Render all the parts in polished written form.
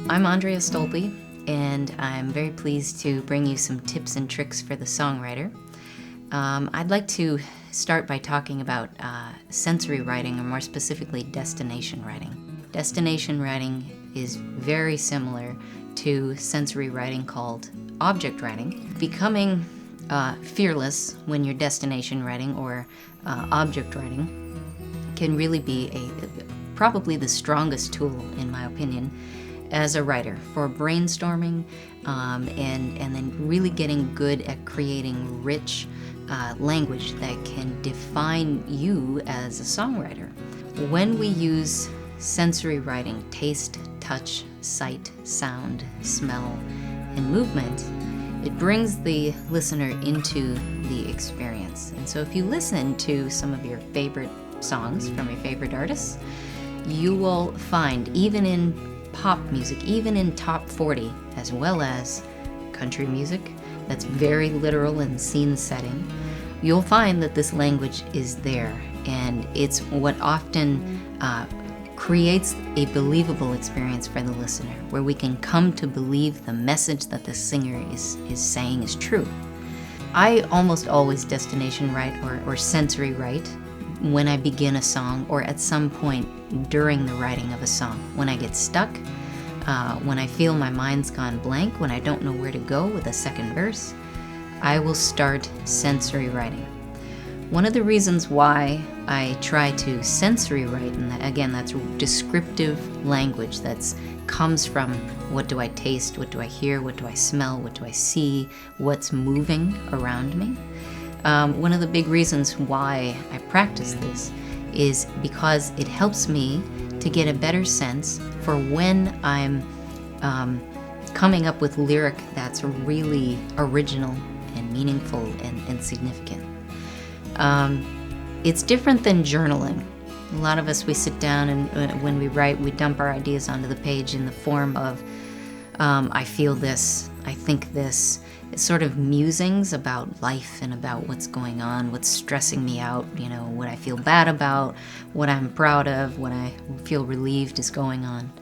I'm Andrea Stolpe, and I'm very pleased to bring you some tips and tricks for the songwriter. I'd like to start by talking about sensory writing, or more specifically, destination writing. Destination writing is very similar to sensory writing called object writing. Becoming fearless when you're destination writing or object writing can really be probably the strongest tool, in my opinion, as a writer for brainstorming and then really getting good at creating rich language that can define you as a songwriter. When we use sensory writing, taste, touch, sight, sound, smell, and movement, it brings the listener into the experience. And so if you listen to some of your favorite songs from your favorite artists, you will find, even in pop music, even in top 40, as well as country music that's very literal and scene setting, you'll find that this language is there, and it's what often creates a believable experience for the listener, where we can come to believe the message that the singer is saying is true. I almost always destination write or sensory write when I begin a song, or at some point during the writing of a song. When I get stuck, when I feel my mind's gone blank, when I don't know where to go with a second verse, I will start sensory writing. One of the reasons why I try to sensory write, and again, that's descriptive language that comes from what do I taste, what do I hear, what do I smell, what do I see, what's moving around me. One of the big reasons why I practice this is because it helps me to get a better sense for when I'm coming up with lyric that's really original and meaningful and significant. It's different than journaling. A lot of us, we sit down and when we write, we dump our ideas onto the page in the form of I feel this, I think this. It's sort of musings about life and about what's going on, what's stressing me out, what I feel bad about, what I'm proud of, what I feel relieved is going on.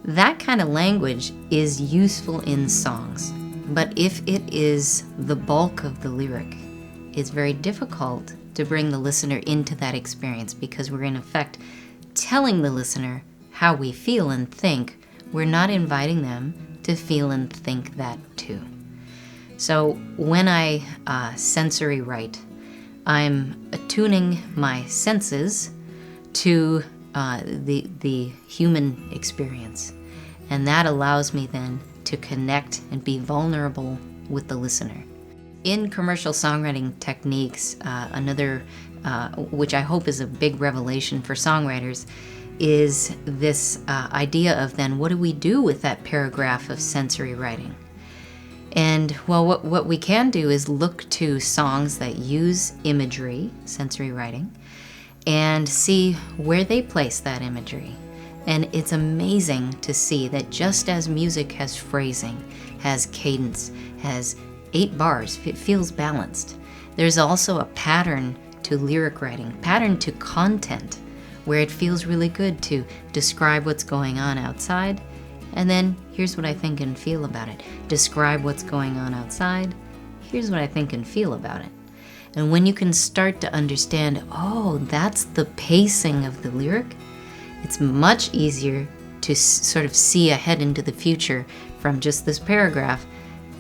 That kind of language is useful in songs, but if it is the bulk of the lyric, it's very difficult to bring the listener into that experience, because we're in effect telling the listener how we feel and think. We're not inviting them to feel and think that too. So when I sensory write, I'm attuning my senses to the human experience. And that allows me then to connect and be vulnerable with the listener. In Commercial Songwriting Techniques, another, which I hope is a big revelation for songwriters, is this idea of then what do we do with that paragraph of sensory writing? And well, what we can do is look to songs that use imagery, sensory writing, and see where they place that imagery. And it's amazing to see that just as music has phrasing, has cadence, has 8 bars, it feels balanced, there's also a pattern to lyric writing, pattern to content, where it feels really good to describe what's going on outside, and then here's what I think and feel about it. Describe what's going on outside, here's what I think and feel about it. And when you can start to understand, oh, that's the pacing of the lyric, it's much easier to sort of see ahead into the future from just this paragraph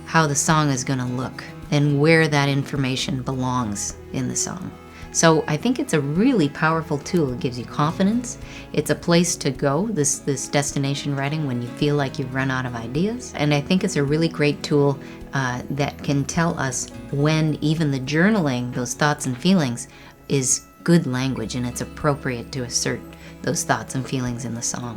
how the song is going to look and where that information belongs in the song. So I think it's a really powerful tool. It gives you confidence. It's a place to go, this destination writing, when you feel like you've run out of ideas. And I think it's a really great tool that can tell us when even the journaling, those thoughts and feelings, is good language and it's appropriate to assert those thoughts and feelings in the song.